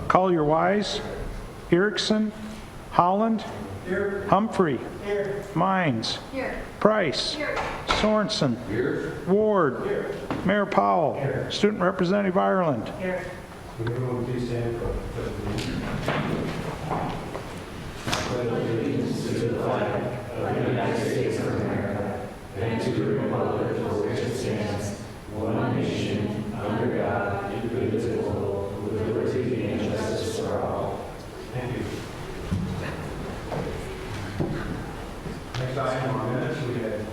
Collier Wise, Erickson, Holland, here. Humphrey, here. Mines, here. Price, here. Sorensen, here. Ward, here. Mayor Powell, here. Student Representative Ireland. Here. Would everyone please stand for the pledge of allegiance to the flag of the United States of America and to the republic for which it stands, one nation, under God, indivisible, with liberty and justice for all. Thank you. Next item on minutes, we have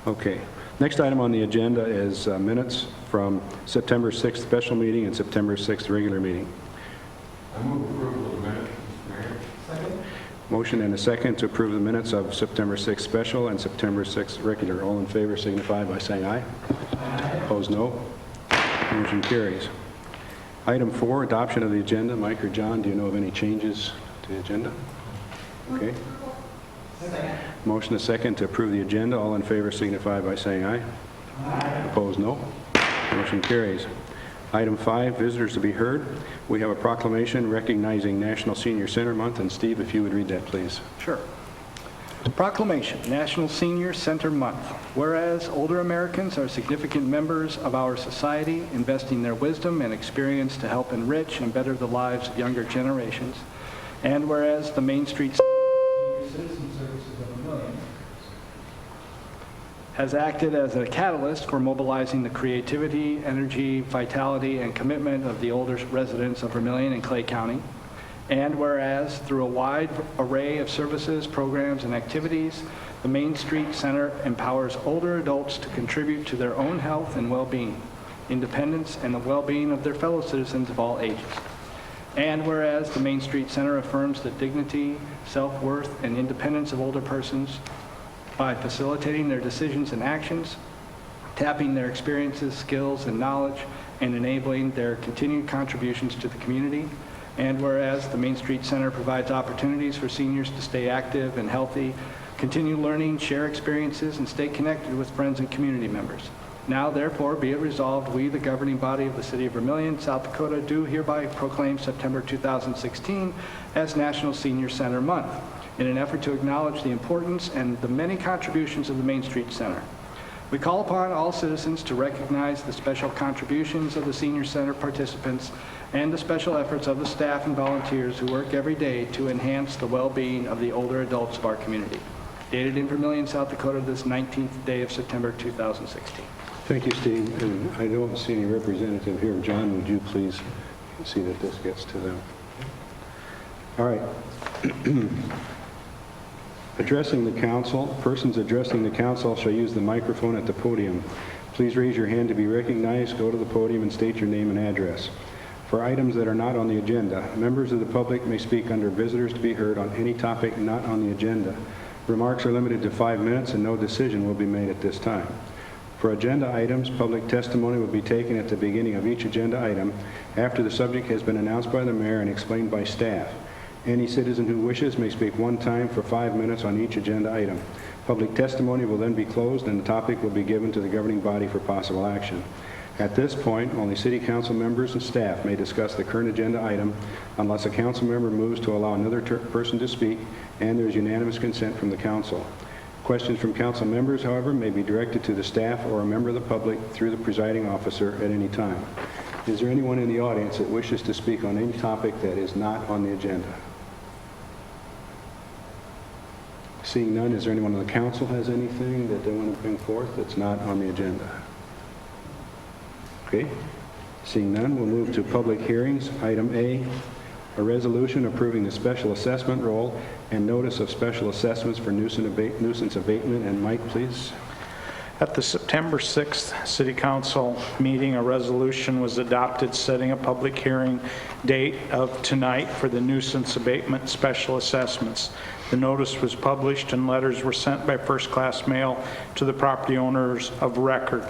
Okay. Next item on the agenda is minutes from September 6th special meeting and September 6th regular meeting. I move approval of the minutes, Mr. Mayor. Second. Motion and a second to approve the minutes of September 6th special and September 6th regular. All in favor signify by saying aye. Aye. Opposed, no. Motion carries. Item 4, adoption of the agenda. Mike or John, do you know of any changes to the agenda? Okay. Second. Motion is second to approve the agenda. All in favor signify by saying aye. Aye. Opposed, no. Motion carries. Item 5, visitors to be heard. We have a proclamation recognizing National Senior Center Month. And Steve, if you would read that, please. Sure. Proclamation, National Senior Center Month. Whereas older Americans are significant members of our society, investing their wisdom and experience to help enrich and better the lives of younger generations. And whereas the Main Street Citizen Services of Vermillion has acted as a catalyst for mobilizing the creativity, energy, vitality, and commitment of the older residents of Vermillion and Clay County. And whereas through a wide array of services, programs, and activities, the Main Street Center empowers older adults to contribute to their own health and well-being, independence, and the well-being of their fellow citizens of all ages. And whereas the Main Street Center affirms the dignity, self-worth, and independence of older persons by facilitating their decisions and actions, tapping their experiences, skills, and knowledge, and enabling their continued contributions to the community. And whereas the Main Street Center provides opportunities for seniors to stay active and healthy, continue learning, share experiences, and stay connected with friends and community members. Now, therefore, be it resolved, we, the governing body of the City of Vermillion, South Dakota, do hereby proclaim September 2016 as National Senior Center Month in an effort to acknowledge the importance and the many contributions of the Main Street Center. We call upon all citizens to recognize the special contributions of the Senior Center participants and the special efforts of the staff and volunteers who work every day to enhance the well-being of the older adults of our community. Dated in Vermillion, South Dakota, this 19th day of September 2016. Thank you, Steve. And I don't see any representative here. John, would you please see that this gets to them? All right. Addressing the council. Persons addressing the council shall use the microphone at the podium. Please raise your hand to be recognized, go to the podium, and state your name and address. For items that are not on the agenda, members of the public may speak under visitors to be heard on any topic not on the agenda. Remarks are limited to 5 minutes and no decision will be made at this time. For agenda items, public testimony will be taken at the beginning of each agenda item after the subject has been announced by the mayor and explained by staff. Any citizen who wishes may speak one time for 5 minutes on each agenda item. Public testimony will then be closed and the topic will be given to the governing body for possible action. At this point, only City Council members and staff may discuss the current agenda item unless a council member moves to allow another person to speak and there is unanimous consent from the council. Questions from council members, however, may be directed to the staff or a member of the public through the presiding officer at any time. Is there anyone in the audience that wishes to speak on any topic that is not on the agenda? Seeing none, is there anyone on the council has anything that they want to bring forth that's not on the agenda? Okay. Seeing none, we'll move to public hearings. Item A, A resolution approving the special assessment roll and notice of special assessments for nuisance abatement. And Mike, please. At the September 6th City Council meeting, a resolution was adopted setting a public hearing date of tonight for the nuisance abatement special assessments. The notice was published and letters were sent by first-class mail to the property owners of record.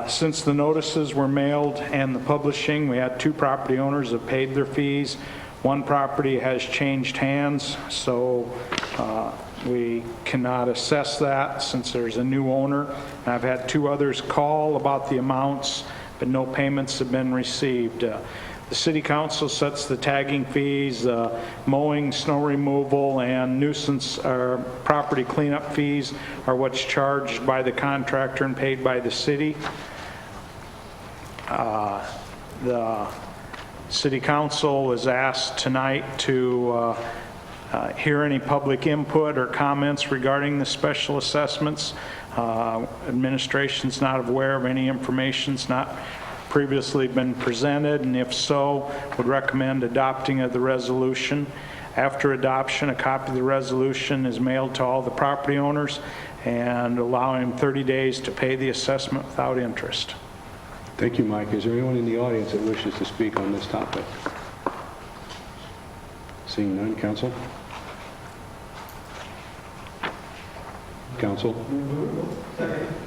Since the notices were mailed and the publishing, we had 2 property owners that paid their fees. One property has changed hands, so we cannot assess that since there's a new owner. And I've had 2 others call about the amounts, but no payments have been received. The City Council sets the tagging fees, mowing, snow removal, and nuisance or property cleanup fees are what's charged by the contractor and paid by the city. The City Council is asked tonight to hear any public input or comments regarding the special assessments. Administration's not aware of any information's not previously been presented, and if so, would recommend adopting of the resolution. After adoption, a copy of the resolution is mailed to all the property owners and allowing them 30 days to pay the assessment without interest. Thank you, Mike. Is there anyone in the audience that wishes to speak on this topic? Seeing none, council? Council?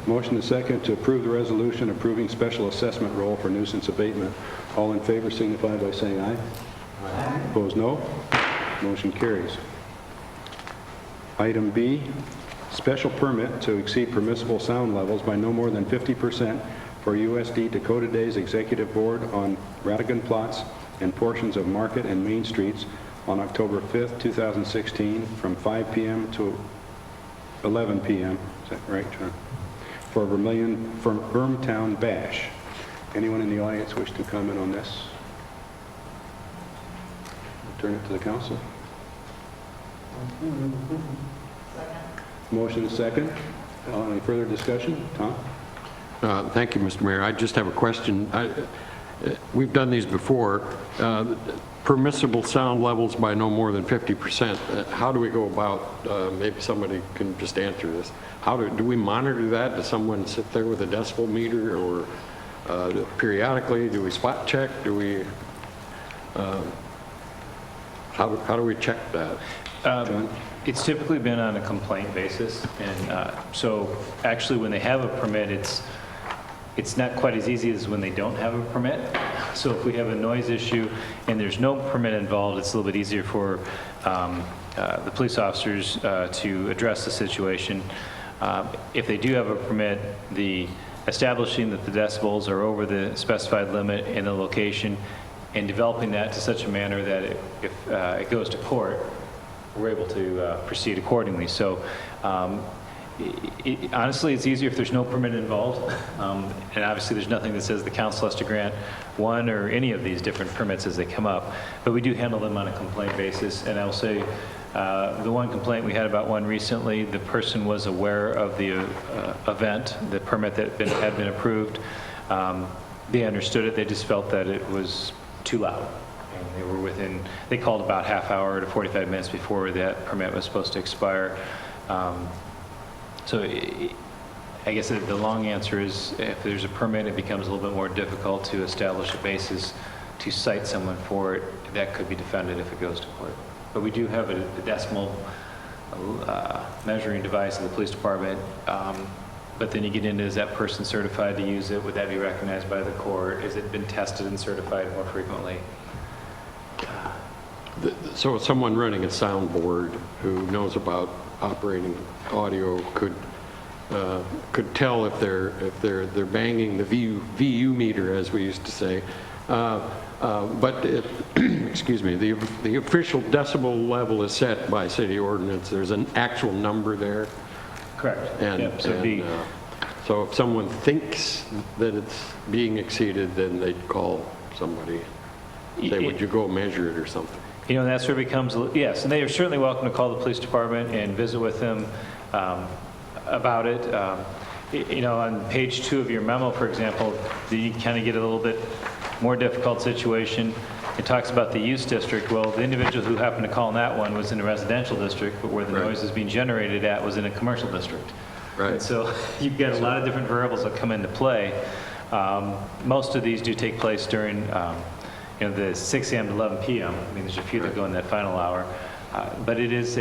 Motion is second to approve the resolution approving special assessment roll for nuisance abatement. All in favor signify by saying aye. Aye. Opposed, no. Motion carries. Item B, special permit to exceed permissible sound levels by no more than 50% for USD Dakota Days Executive Board on Radigan Plots and portions of Market and Main Streets on October 5th, 2016 from 5 p.m. to 11 p.m. Is that right, John? For Vermillion, for Bermtown Bash. Anyone in the audience wish to comment on this? Turn it to the council. Motion is second. Any further discussion? Tom? Thank you, Mr. Mayor. I just have a question. We've done these before. Permissible sound levels by no more than 50%. How do we go about, maybe somebody can just answer this. How do we monitor that? Does someone sit there with a decibel meter, or periodically? Do we spot check? Do we, how do we check that? John? It's typically been on a complaint basis, and so actually when they have a permit, it's not quite as easy as when they don't have a permit. So if we have a noise issue and there's no permit involved, it's a little bit easier for the police officers to address the situation. If they do have a permit, the establishing that the decibels are over the specified limit in the location and developing that to such a manner that if it goes to court, we're able to proceed accordingly. So honestly, it's easier if there's no permit involved, and obviously there's nothing that says the council has to grant one or any of these different permits as they come up, but we do handle them on a complaint basis. And I'll say the one complaint we had about one recently, the person was aware of the event, the permit that had been approved. They understood it, they just felt that it was too loud. And they were within, they called about half hour to 45 minutes before that permit was supposed to expire. So I guess the long answer is if there's a permit, it becomes a little bit more difficult to establish a basis to cite someone for it. That could be defended if it goes to court. But we do have a decimal measuring device in the police department. But then you get into, is that person certified to use it? Would that be recognized by the court? Has it been tested and certified more frequently? So someone running a soundboard who knows about operating audio could tell if they're banging the VU meter, as we used to say. But excuse me, the official decibel level is set by city ordinance. There's an actual number there. Correct. And, yep. so if someone thinks that it's being exceeded, then they'd call somebody. Say, would you go measure it or something? You know, that's where it becomes, yes, and they are certainly welcome to call the police department and visit with them about it. You know, on page 2 of your memo, for example, you kind of get a little bit more difficult situation. it talks about the use district. Well, the individual who happened to call in that one was in a residential district, but where the Right. noise is being generated at was in a commercial district. Right. And so you've got a lot of different variables that come into play. Most of these do take place during the 6 a.m. to 11 p.m. I mean, there's a few that go in that final hour. But it is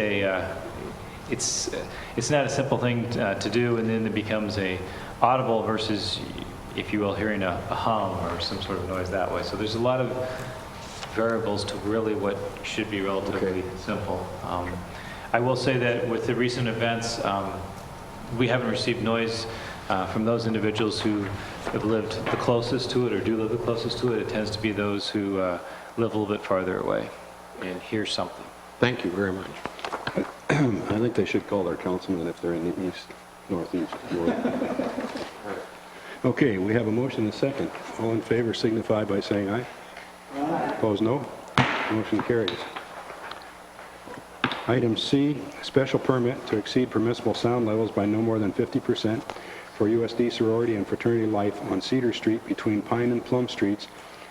it's not a simple thing to do, and then it becomes a audible versus, if you will, hearing a hum or some sort of noise that way. So there's a lot of variables to really what should be relatively simple. I will say that with the recent events, we haven't received noise from those individuals who have lived the closest to it or do live the closest to it. It tends to be those who live a little bit farther away and hear something. Thank you very much. I think they should call their councilman if they're in the east, northeast ward. Okay, we have a motion and a second. All in favor signify by saying aye. Aye. Opposed, no. Motion carries. Item C, special permit to exceed permissible sound levels by no more than 50% for USD sorority and fraternity life on Cedar Street between Pine and Plum Streets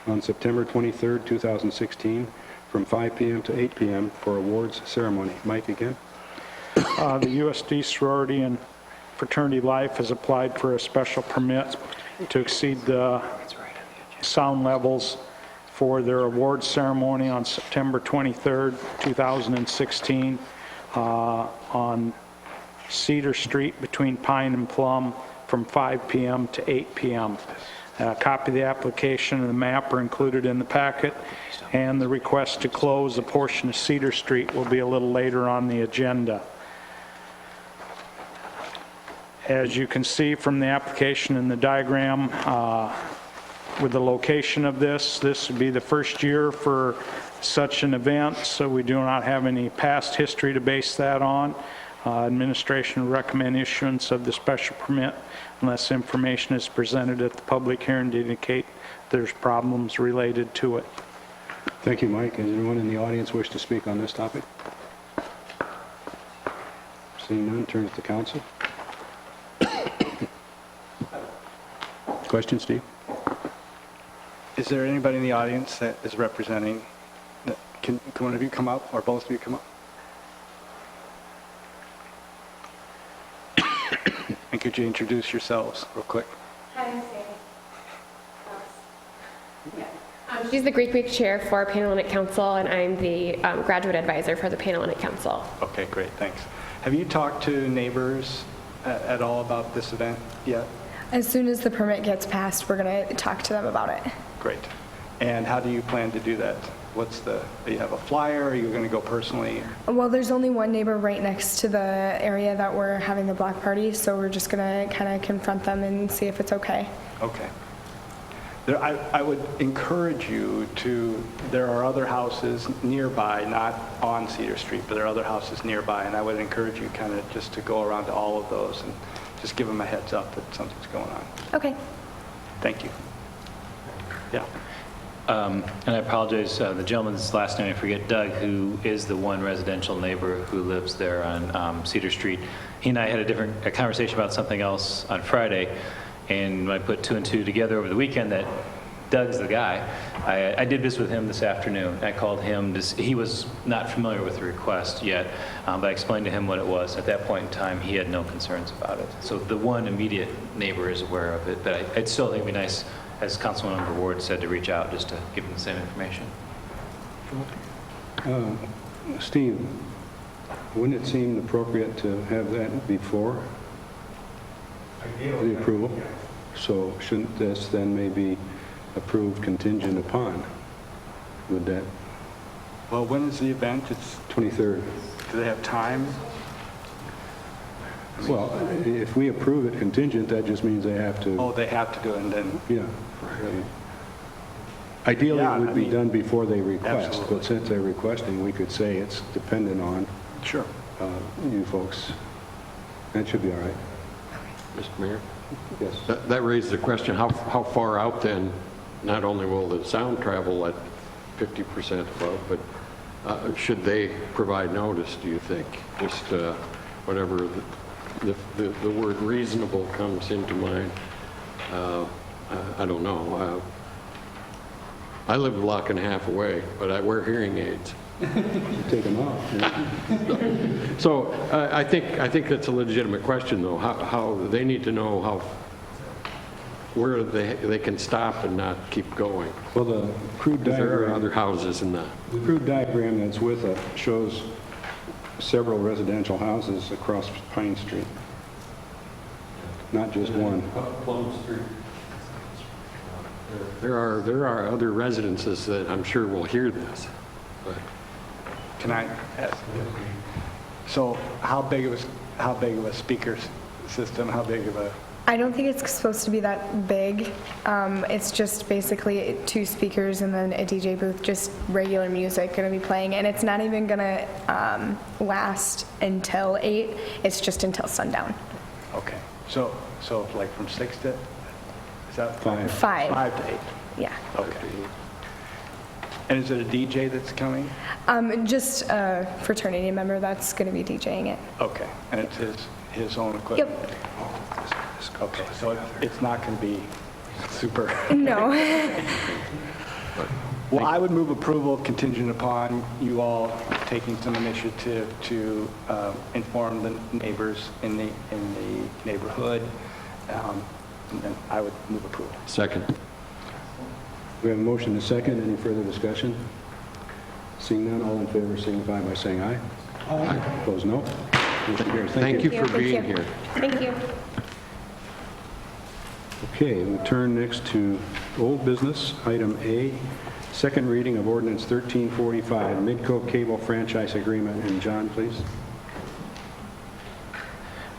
on September 23rd, 2016, from 5 p.m. to 8 p.m. for awards ceremony. Mike again. The USD sorority and fraternity life has applied for a special permit to exceed the sound levels for their awards ceremony on September 23rd, 2016 on Cedar Street between Pine and Plum from 5 p.m. to 8 p.m. A copy of the application and the map are included in the packet, and the request to close a portion of Cedar Street will be a little later on the agenda. As you can see from the application and the diagram, with the location of this would be the first year for such an event, so we do not have any past history to base that on. Administration would recommend issuance of the special permit unless information is presented at the public hearing to indicate there's problems related to it. Thank you, Mike. Does anyone in the audience wish to speak on this topic? Seeing none, turn to the council. Question, Steve? Is there anybody in the audience that is representing? Can one of you come up, or both of you come up? And could you introduce yourselves real quick? Hi, I'm Sandy. She's the Greek Week Chair for Panhellenic Council, and I'm the graduate advisor for the Panhellenic Council. Okay, great, thanks. Have you talked to neighbors at all about this event yet? As soon as the permit gets passed, we're going to talk to them about it. Great. And how do you plan to do that? Do you have a flyer? Are you going to go personally? Well, there's only one neighbor right next to the area that we're having the block party, so we're just going to kind of confront them and see if it's okay. Okay. I would encourage you there are other houses nearby, not on Cedar Street, but there are other houses nearby, and I would encourage you kind of just to go around to all of those and just give them a heads up that something's going on. Okay. Thank you. Yeah. And I apologize, the gentleman's last name, I forget, Doug, who is the one residential neighbor who lives there on Cedar Street. He and I had a conversation about something else on Friday, and when I put two and two together over the weekend that Doug's the guy, I did this with him this afternoon. I called him, he was not familiar with the request yet, but I explained to him what it was. At that point in time, he had no concerns about it. So the one immediate neighbor is aware of it, but I'd still think it'd be nice, as Councilmember Ward said, to reach out just to give him the same information. Steve, wouldn't it seem appropriate to have that before the approval? So shouldn't this then maybe approved contingent upon? Would that? Well, when is the event? It's 23rd. Do they have time? Well, if we approve it contingent, that just means they have to. Oh, they have to do it, and then, Yeah. Ideally, Yeah, it would I be mean, done before they request, absolutely. but since they're requesting, we could say it's dependent on sure. you folks. That should be all right. Mr. Mayor? Yes. That raised the question, how far out then, not only will the sound travel at 50% above, but should they provide notice, do you think? Just whatever the word reasonable comes into mind. I don't know. I live a block and a half away, but I wear hearing aids. Take them off. Yeah. So I think that's a legitimate question, though. How they need to know where they can stop and not keep going. Well, the crude 'Cause there are diagram, other houses in that. the crude diagram that's with it shows several residential houses across Pine Street. Not just one. There are other residences that I'm sure will hear this. But Can I ask? So how big of a speaker system, how big of a, I don't think it's supposed to be that big. It's just basically 2 speakers and then a DJ booth, just regular music going to be playing. And it's not even going to last until 8. It's just until sundown. okay. So like from 6 to, is that? 5. 5. 5 to 8, Yeah. okay. And is it a DJ that's coming? Just a fraternity member that's going to be DJing it. Okay, and it's his own equipment? Yep. Okay, so it's not going to be super. No. Well, I would move approval contingent upon you all taking some initiative to inform the neighbors in the neighborhood. And then I would move approval. second. We have a motion and a second. Any further discussion? Seeing none, all in favor signify by saying aye. Aye. Opposed, no. Motion carries. Thank you for Thank being you. here. Thank you. Okay, we'll turn next to old business, item A, second reading of ordinance 1345, Midco Cable Franchise Agreement. And John, please.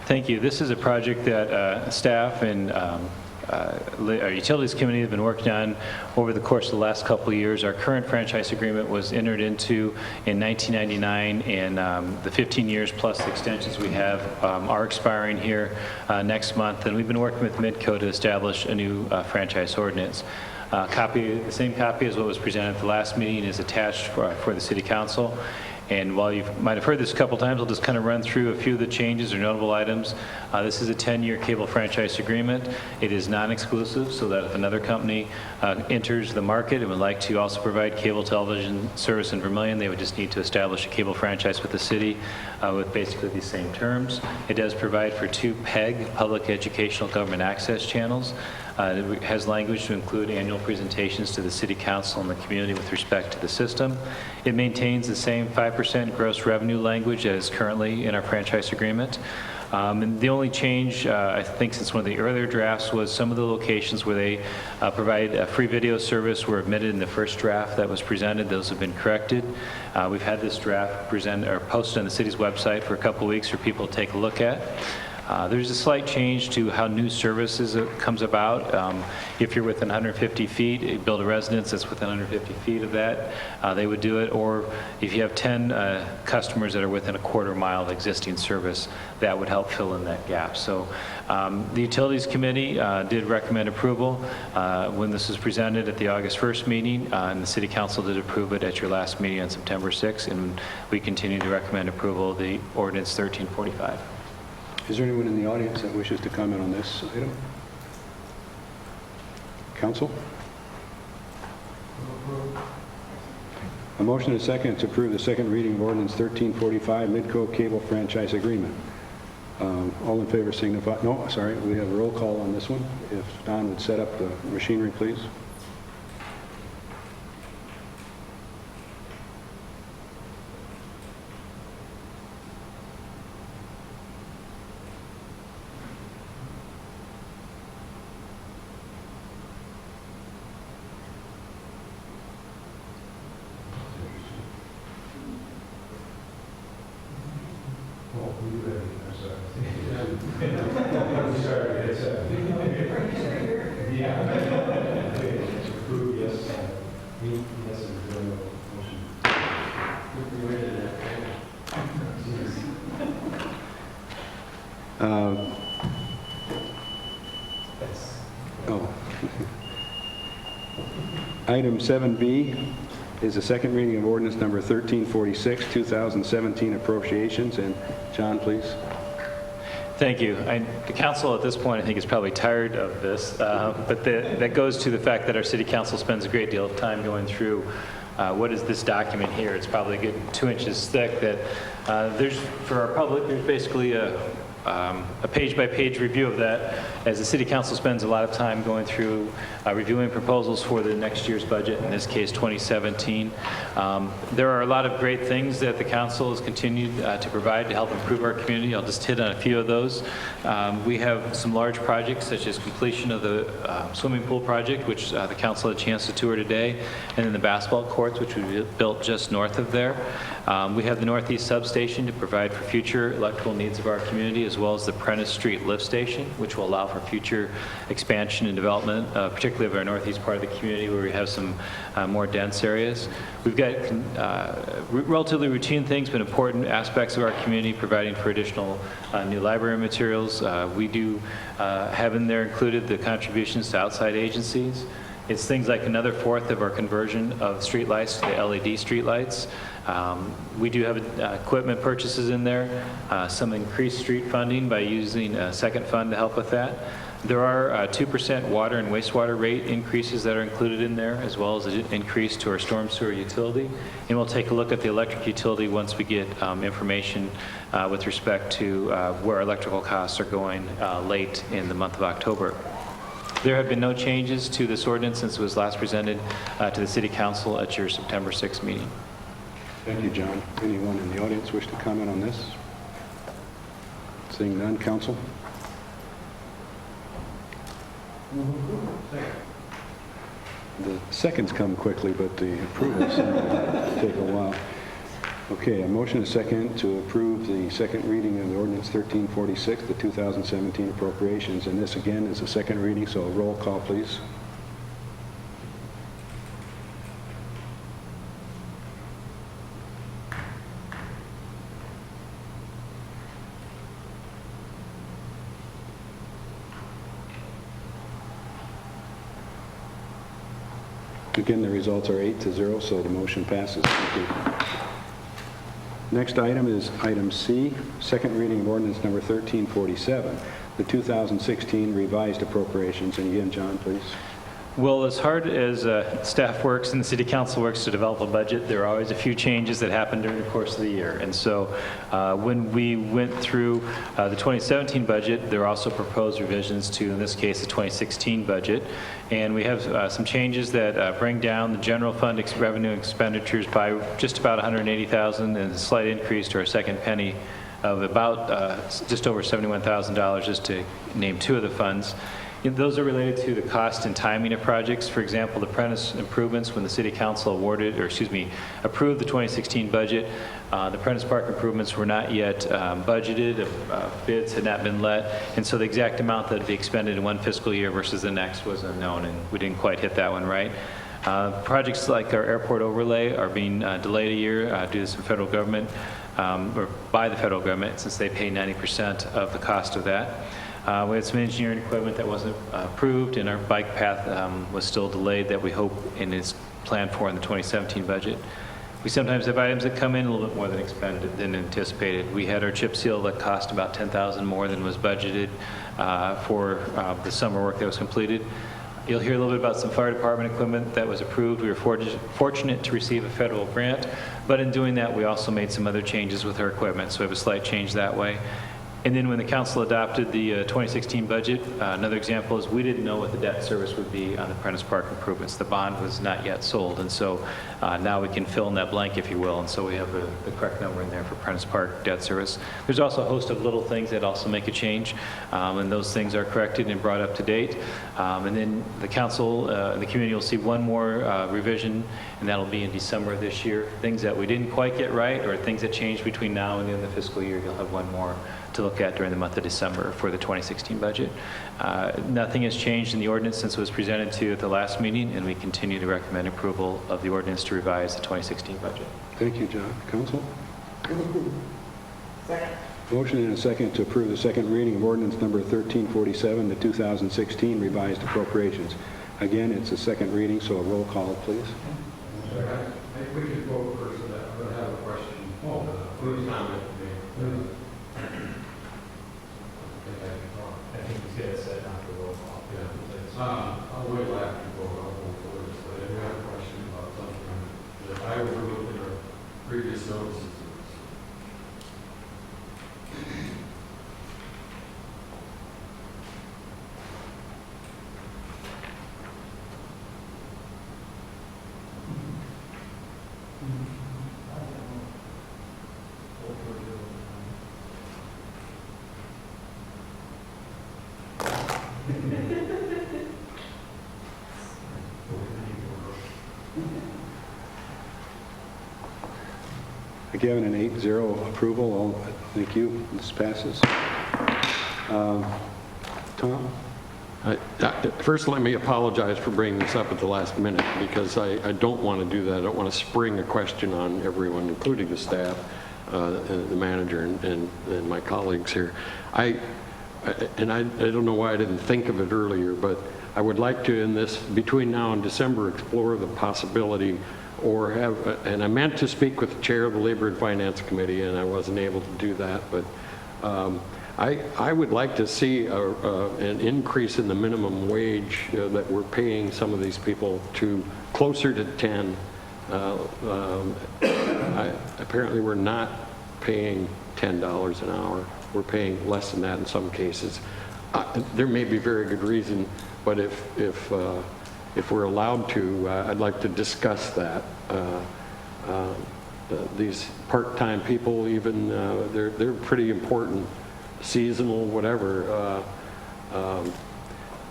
Thank you. This is a project that staff and our Utilities Committee have been working on over the course of the last couple of years. Our current franchise agreement was entered into in 1999, and the 15 years plus the extensions we have are expiring here next month, and we've been working with Midco to establish a new franchise ordinance. The same copy as what was presented at the last meeting is attached for the City Council. And while you might have heard this a couple times, I'll just kind of run through a few of the changes or notable items. This is a 10-year cable franchise agreement. It is non-exclusive, so that if another company enters the market and would like to also provide cable television service in Vermillion, they would just need to establish a cable franchise with the city with basically the same terms. It does provide for 2 PEG, public educational government access channels. It has language to include annual presentations to the City Council and the community with respect to the system. It maintains the same 5% gross revenue language that is currently in our franchise agreement. And the only change, I think, since one of the earlier drafts was some of the locations where they provide a free video service were omitted in the first draft that was presented. Those have been corrected. We've had this draft posted on the city's website for a couple of weeks for people to take a look at. There's a slight change to how new services comes about. If you're within 150 feet, you build a residence that's within 150 feet of that, they would do it. Or if you have 10 customers that are within a quarter mile of existing service, that would help fill in that gap. So the Utilities Committee did recommend approval when this was presented at the August 1st meeting, and the City Council did approve it at your last meeting on September 6th, and we continue to recommend approval of the ordinance 1345. Is there anyone in the audience that wishes to comment on this item? Council? A motion and a second to approve the second reading of ordinance 1345, Midco Cable Franchise Agreement. All in favor signify, no, sorry, we have a roll call on this one. If Don would set up the machinery, please. Item 7B is the second reading of ordinance number 1346, 2017 appropriations. And John, please. Thank you. The council at this point, I think, is probably tired of this, but that goes to the fact that our city council spends a great deal of time going through what is this document here. It's probably a good 2 inches thick that for our public, there's basically a page-by-page review of that, as the city council spends a lot of time going through reviewing proposals for the next year's budget, in this case 2017. There are a lot of great things that the council has continued to provide to help improve our community. I'll just hit on a few of those. We have some large projects, such as completion of the swimming pool project, which the council had a chance to tour today, and then the basketball courts, which we built just north of there. We have the Northeast Substation to provide for future electrical needs of our community, as well as the Prentice Street Lift Station, which will allow for future expansion and development, particularly of our northeast part of the community where we have some more dense areas. We've got relatively routine things, but important aspects of our community, providing for additional new library materials. We do have in there included the contributions to outside agencies. It's things like another fourth of our conversion of streetlights to the LED streetlights. We do have equipment purchases in there, some increased street funding by using a second fund to help with that. There are 2% water and wastewater rate increases that are included in there, as well as an increase to our storm sewer utility. And we'll take a look at the electric utility once we get information with respect to where electrical costs are going late in the month of October. There have been no changes to this ordinance since it was last presented to the City Council at your September 6th meeting. Thank you, John. Anyone in the audience wish to comment on this? Seeing none, council? The seconds come quickly, but the approvals take a while. Okay, a motion and a second to approve the second reading of the ordinance 1346, the 2017 appropriations. And this again is a second reading, so a roll call, please. Again, the results are 8-0, so the motion passes. Thank you. Next item is item C, second reading of ordinance number 1347, the 2016 revised appropriations. And again, John, please. Well, as hard as staff works and the City Council works to develop a budget, there are always a few changes that happen during the course of the year. And so when we went through the 2017 budget, there are also proposed revisions to, in this case, the 2016 budget. And we have some changes that bring down the general fund revenue expenditures by just about $180,000 and a slight increase to our second penny of about just over $71,000, just to name two of the funds. Those are related to the cost and timing of projects. For example, the Prentice improvements, when the City Council approved the 2016 budget, the Prentice Park improvements were not yet budgeted, bids had not been let, and so the exact amount that would be expended in one fiscal year versus the next was unknown, and we didn't quite hit that one right. Projects like our airport overlay are being delayed a year due to some federal government, or by the federal government, since they pay 90% of the cost of that. We had some engineering equipment that wasn't approved, and our bike path was still delayed that we hope and is planned for in the 2017 budget. We sometimes have items that come in a little bit more than anticipated. We had our chip seal that cost about $10,000 more than was budgeted for the summer work that was completed. You'll hear a little bit about some fire department equipment that was approved. We were fortunate to receive a federal grant, but in doing that, we also made some other changes with our equipment, so we have a slight change that way. And then when the council adopted the 2016 budget, another example is we didn't know what the debt service would be on the Prentice Park improvements. The bond was not yet sold, and so now we can fill in that blank, if you will, and so we have the correct number in there for Prentice Park debt service. There's also a host of little things that also make a change, and those things are corrected and brought up to date. And then the council and the community will see one more revision, and that'll be in December of this year. Things that we didn't quite get right, or things that changed between now and the end of the fiscal year, you'll have one more to look at during the month of December for the 2016 budget. Nothing has changed in the ordinance since it was presented to you at the last meeting, and we continue to recommend approval of the ordinance to revise the 2016 budget. Thank you, John. Council? Second. Motion and a second to approve the second reading of ordinance number 1347, the 2016 revised appropriations. Again, it's a second reading, so a roll call, please. I think we should vote first. I'm going to have a question. Please comment. Again, an 8-0 approval. Thank you. This passes. Tom? First, let me apologize for bringing this up at the last minute, because I don't want to do that. I don't want to spring a question on everyone, including the staff, the manager, and my colleagues here. I don't know why I didn't think of it earlier, but I would like to, in this, between now and December, explore the possibility, or have, and I meant to speak with the chair of the Labor and Finance Committee, and I wasn't able to do that, but I would like to see an increase in the minimum wage that we're paying some of these people to closer to 10. Apparently we're not paying $10 an hour. We're paying less than that in some cases. There may be very good reason, but if we're allowed to, I'd like to discuss that. These part-time people, even they're pretty important, seasonal, whatever.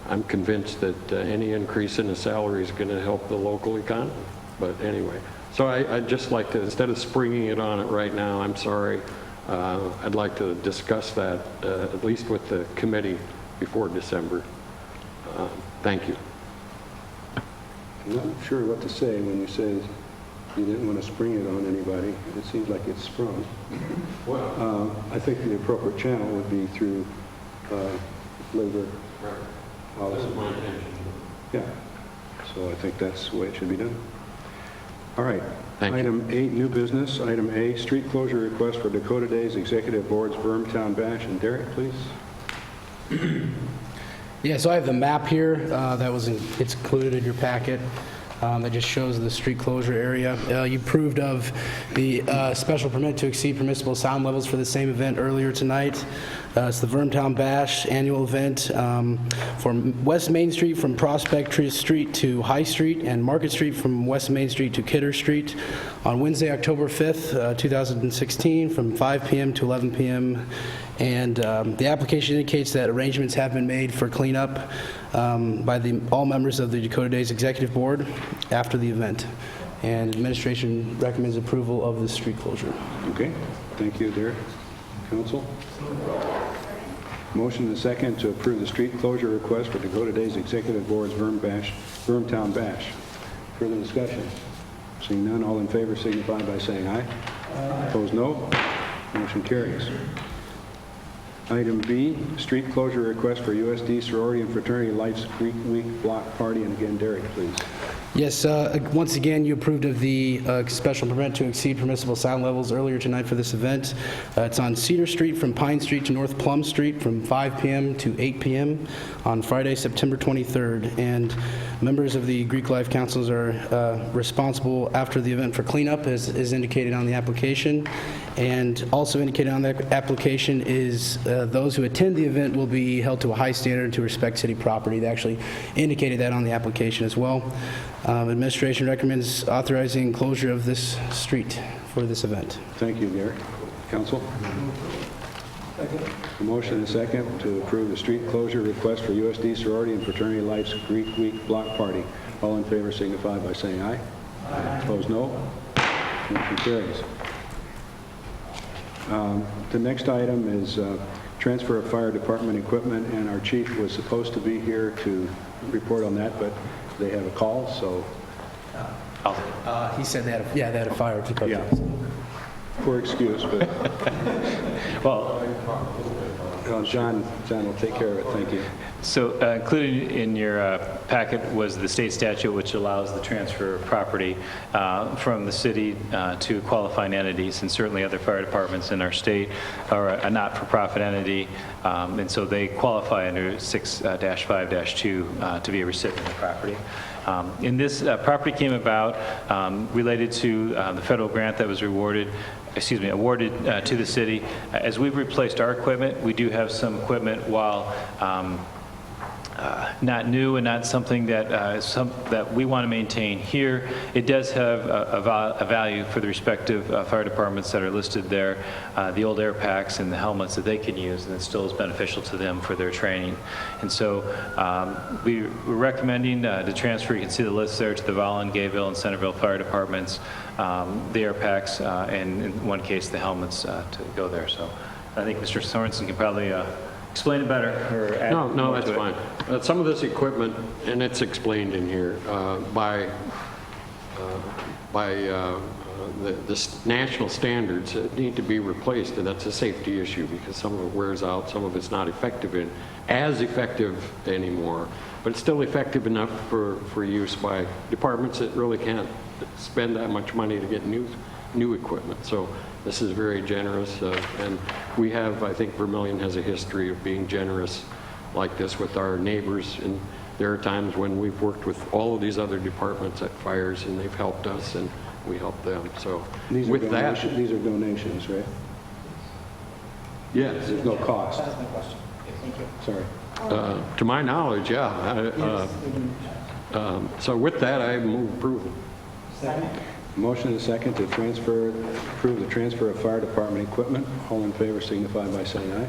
I'm convinced that any increase in the salary is going to help the local economy. But anyway, so I'd just like to, instead of springing it on it right now, I'm sorry, I'd like to discuss that at least with the committee before December. Thank you. I'm not sure what to say when you say you didn't want to spring it on anybody. It seems like it's sprung. Well, I think the appropriate channel would be through labor policy. This is my intention. Yeah. So I think that's the way it should be done. All right. Thank you. Item 8, new business. Item A, street closure request for Dakota Days Executive Board's Vermtown Bash. And Derek, please. Yeah, so I have the map here it's included in your packet. That just shows the street closure area. You approved of the special permit to exceed permissible sound levels for the same event earlier tonight. It's the Vermtown Bash annual event from West Main Street from Prospect Street to High Street, and Market Street from West Main Street to Kidder Street on Wednesday, October 5th, 2016 from 5 p.m. to 11 p.m. And the application indicates that arrangements have been made for cleanup by all members of the Dakota Days Executive Board after the event. And administration recommends approval of the street closure. Okay. Thank you, Derek. Council? Motion and second to approve the street closure request for Dakota Days Executive Board's Vermtown Bash. Further discussion? Seeing none, all in favor signify by saying aye. Opposed, no. Motion carries. Item B, street closure request for USD Sorority and Fraternity Lights Greek Week Block Party. And again, Derek, please. Yes, once again, you approved of the special permit to exceed permissible sound levels earlier tonight for this event. It's on Cedar Street from Pine Street to North Plum Street from 5 p.m. to 8 p.m. on Friday, September 23rd. And members of the Greek Life Councils are responsible after the event for cleanup, as is indicated on the application. And also indicated on the application is those who attend the event will be held to a high standard to respect city property. They actually indicated that on the application as well. Administration recommends authorizing closure of this street for this event. Thank you, Derek. Council? A motion and a second to approve the street closure request for USD Sorority and Fraternity Lights Greek Week Block Party. All in favor signify by saying aye. Aye. Opposed, no. Motion carries. The next item is transfer of fire department equipment, and our chief was supposed to be here to report on that, but they have a call, so. He said they had a fire to Yeah. Poor excuse, but Well, John will take care of it. Thank you. so included in your packet was the state statute which allows the transfer of property from the city to qualifying entities, and certainly other fire departments in our state are a not-for-profit entity, and so they qualify under 6-5-2 to be a recipient of property. And this property came about related to the federal grant that was awarded to the city. As we've replaced our equipment, we do have some equipment while not new and not something that that we want to maintain here. It does have a value for the respective fire departments that are listed there, the old air packs and the helmets that they can use, and it still is beneficial to them for their training. And so we're recommending to transfer, you can see the list there, to the Vollen, Gayville, and Centerville fire departments, the air packs, and in one case, the helmets to go there. So I think Mr. Sorensen can probably explain it better or add No, more that's to it. fine. Some of this equipment, and it's explained in here, by the national standards need to be replaced, and that's a safety issue because some of it wears out, some of it's not as effective anymore, but it's still effective enough for use by departments that really can't spend that much money to get new equipment. So this is very generous, and we have, I think Vermillion has a history of being generous like this with our neighbors, and there are times when we've worked with all of these other departments at fires, and they've helped us, and we help them. So These are with that, these are donations, right? yes, There's no cost. That's my question. Thank you. Sorry. to my knowledge, yeah. So with that, I move approval. Second? Motion and a second to approve the transfer of fire department equipment. All in favor signify by saying aye.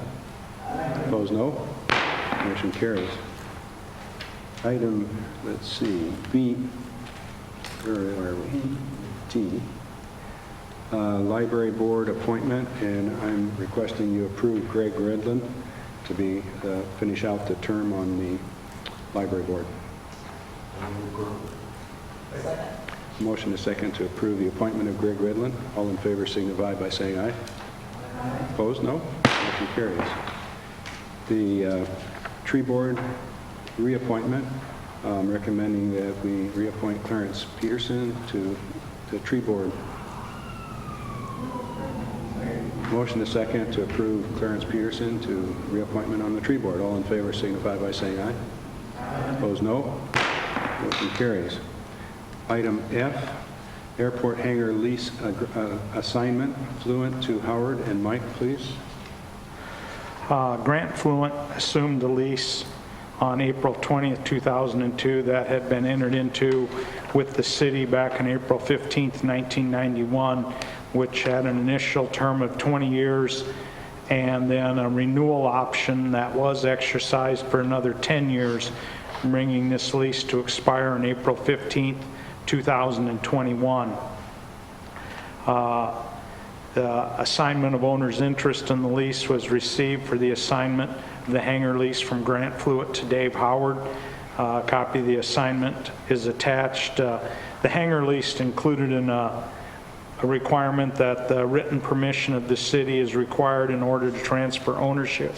Opposed, no. Motion carries. Item, let's see, B, where are we? T. Library Board appointment, and I'm requesting you approve Greg Redlin to finish out the term on the Library Board. Motion is second to approve the appointment of Greg Redlin. All in favor signify by saying aye. Opposed, no. Motion carries. The Tree Board reappointment, recommending that we reappoint Clarence Peterson to the Tree Board. Motion is second to approve Clarence Peterson to reappointment on the Tree Board. All in favor signify by saying aye. Opposed, no. Motion carries. Item F, airport hangar lease assignment, Fluent to Howard and Mike, please. Grant Fluent assumed the lease on April 20th, 2002 that had been entered into with the city back on April 15th, 1991, which had an initial term of 20 years and then a renewal option that was exercised for another 10 years, bringing this lease to expire on April 15th, 2021. The assignment of owner's interest in the lease was received for the assignment of the hangar lease from Grant Fluent to Dave Howard. A copy of the assignment is attached. The hangar lease included in a requirement that the written permission of the city is required in order to transfer ownership,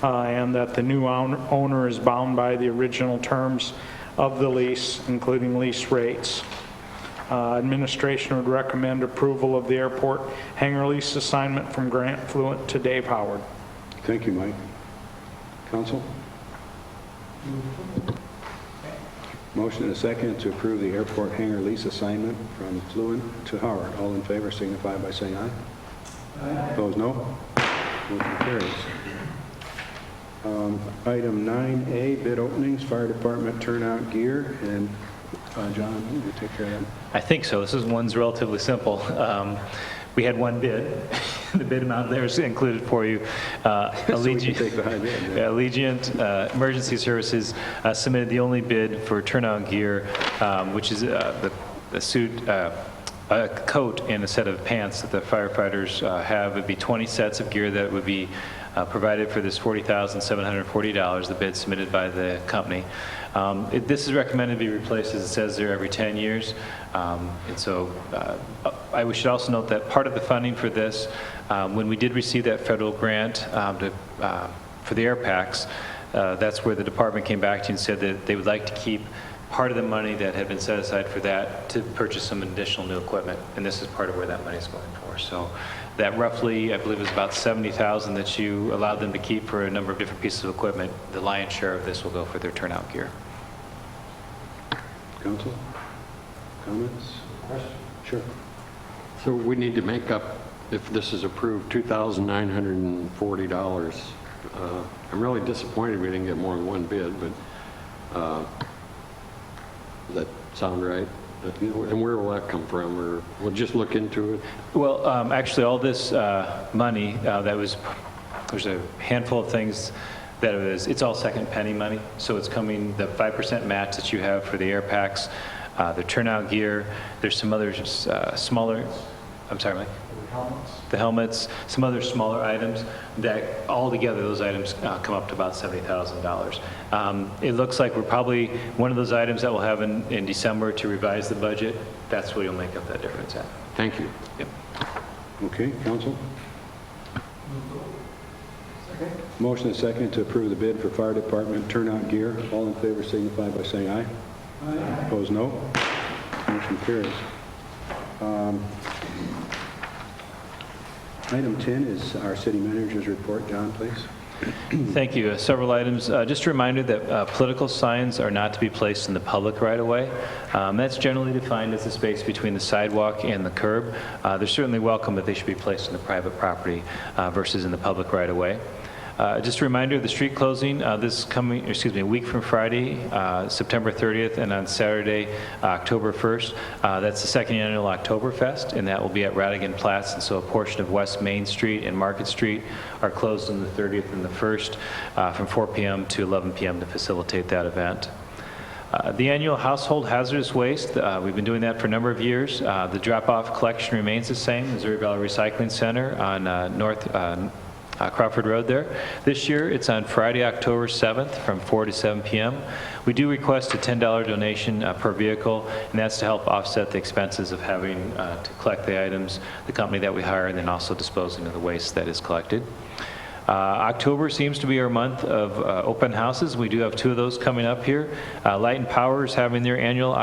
and that the new owner is bound by the original terms of the lease, including lease rates. Administration would recommend approval of the airport hangar lease assignment from Grant Fluent to Dave Howard. Thank you, Mike. Council? Motion and a second to approve the airport hangar lease assignment from Fluent to Howard. All in favor signify by saying aye. Aye. Opposed, no. Motion carries. Item 9A, bid openings, fire department turnout gear, and John, you take care of that. I think so. One's relatively simple. We had one bid. The bid amount there is included for you. So we can take the high bid. Yeah. Allegiant Emergency Services submitted the only bid for turnout gear, which is the suit, a coat and a set of pants that the firefighters have. It would be 20 sets of gear that would be provided for this $40,740, the bid submitted by the company. This is recommended to be replaced, as it says there, every 10 years. And so I should also note that part of the funding for this, when we did receive that federal grant for the air packs, that's where the department came back to you and said that they would like to keep part of the money that had been set aside for that to purchase some additional new equipment, and this is part of where that money is going for. So that roughly, I believe, is about $70,000 that you allowed them to keep for a number of different pieces of equipment. The lion's share of this will go for their turnout gear. Council? Comments? Sure. So we need to make up, if this is approved, $2,940. I'm really disappointed we didn't get more than one bid, but Does that sound right? And where will that come from? Or we'll just look into it? Well, actually, all this money there's a handful of things that it's all second penny money. So it's coming, the 5% match that you have for the air packs, the turnout gear, there's some other smaller, I'm sorry, Mike? The helmets, some other smaller items that all together, those items come up to about $70,000. It looks like we're probably one of those items that we'll have in December to revise the budget. That's where you'll make up that difference at. Thank you. Yep. Okay, council? Motion and second to approve the bid for fire department turnout gear. All in favor signify by saying aye. Aye. Opposed, no. Motion carries. Item 10 is our city manager's report. John, please. Thank you. Several items. Just a reminder that political signs are not to be placed in the public right-of-way. That's generally defined as the space between the sidewalk and the curb. They're certainly welcome, but they should be placed in the private property versus in the public right-of-way. Just a reminder of the street closing a week from Friday, September 30th, and on Saturday, October 1st. That's the second annual Oktoberfest, and that will be at Radigan Platz. And so a portion of West Main Street and Market Street are closed on the 30th and the 1st from 4 p.m. to 11 p.m. to facilitate that event. The annual household hazardous waste, we've been doing that for a number of years. The drop-off collection remains the same, Missouri Valley Recycling Center on Crawford Road there. This year, it's on Friday, October 7th from 4 to 7 p.m. We do request a $10 donation per vehicle, and that's to help offset the expenses of having to collect the items, the company that we hire, and then also disposing of the waste that is collected. October seems to be our month of open houses. We do have 2 of those coming up here. Light and Power is having their annual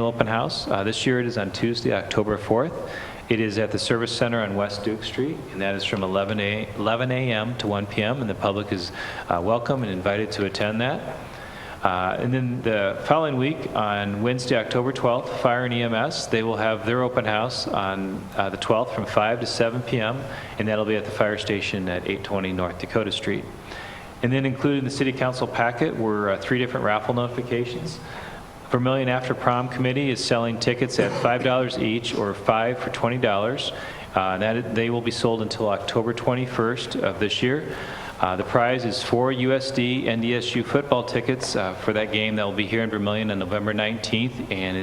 open house. This year it is on Tuesday, October 4th. It is at the Service Center on West Duke Street, and that is from 11 a.m. to 1 p.m., and the public is welcome and invited to attend that. And then the following week, on Wednesday, October 12th, Fire and EMS, they will have their open house on the 12th from 5 to 7 p.m., and that'll be at the fire station at 820 North Dakota Street. And then included in the City Council packet were 3 different raffle notifications. Vermillion After Prom Committee is selling tickets at $5 each, or 5 for $20. They will be sold until October 21st of this year. The prize is 4 USD NDSU football tickets for that game that will be here in Vermillion on November 19th, and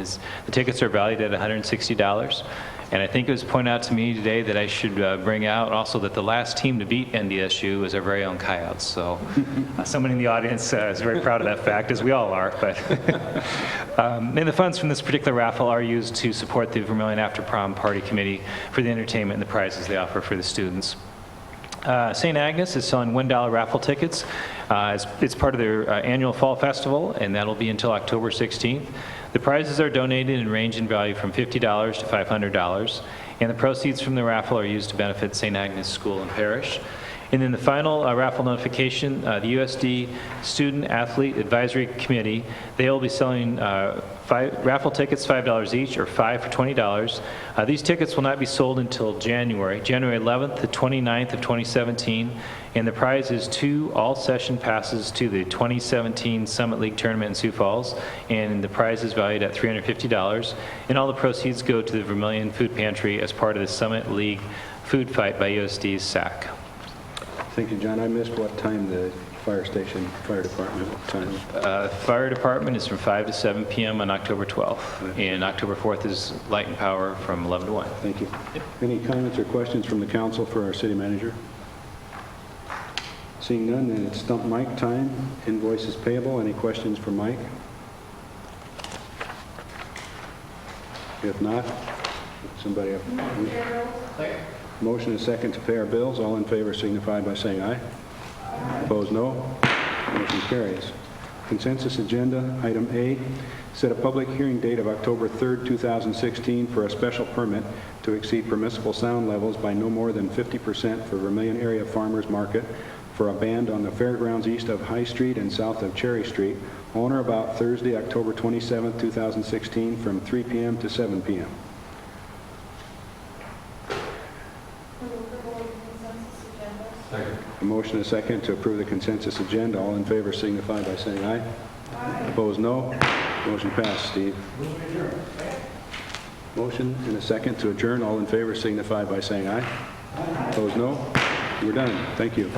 the tickets are valued at $160. And I think it was pointed out to me today that I should bring out also that the last team to beat NDSU is our very own Coyotes. So someone in the audience is very proud of that fact, as we all are. But and the funds from this particular raffle are used to support the Vermillion After Prom Party Committee for the entertainment and the prizes they offer for the students. St. Agnes is selling $1 raffle tickets. It's part of their annual fall festival, and that'll be until October 16th. The prizes are donated and range in value from $50 to $500, and the proceeds from the raffle are used to benefit St. Agnes School and Parish. And then the final raffle notification, the USD Student Athlete Advisory Committee, they will be selling raffle tickets, $5 each, or 5 for $20. These tickets will not be sold until January 11th to 29th of 2017, and the prize is 2 all-session passes to the 2017 Summit League Tournament in Sioux Falls, and the prize is valued at $350, and all the proceeds go to the Vermillion Food Pantry as part of the Summit League Food Fight by USD's SAC. Thank you, John. I missed what time the fire department time. Fire department is from 5 to 7 p.m. on October 12th, and October 4th is Light and Power from 11 to 1. Thank you. Any comments or questions from the council for our city manager? Seeing none, then it's Stump Mike time. Invoices payable. Any questions for Mike? If not, somebody up. Motion is second to pay our bills. All in favor signify by saying aye. Opposed, no. Motion carries. Consensus agenda, item A, set a public hearing date of October 3rd, 2016 for a special permit to exceed permissible sound levels by no more than 50% for Vermillion Area Farmers Market for a band on the fairgrounds east of High Street and south of Cherry Street on or about Thursday, October 27th, 2016 from 3 p.m. to 7 p.m. A motion is second to approve the consensus agenda. All in favor signify by saying aye. Opposed, no. Motion passed, Steve. Motion and a second to adjourn. All in favor signify by saying aye. Opposed, no. We're done. Thank you.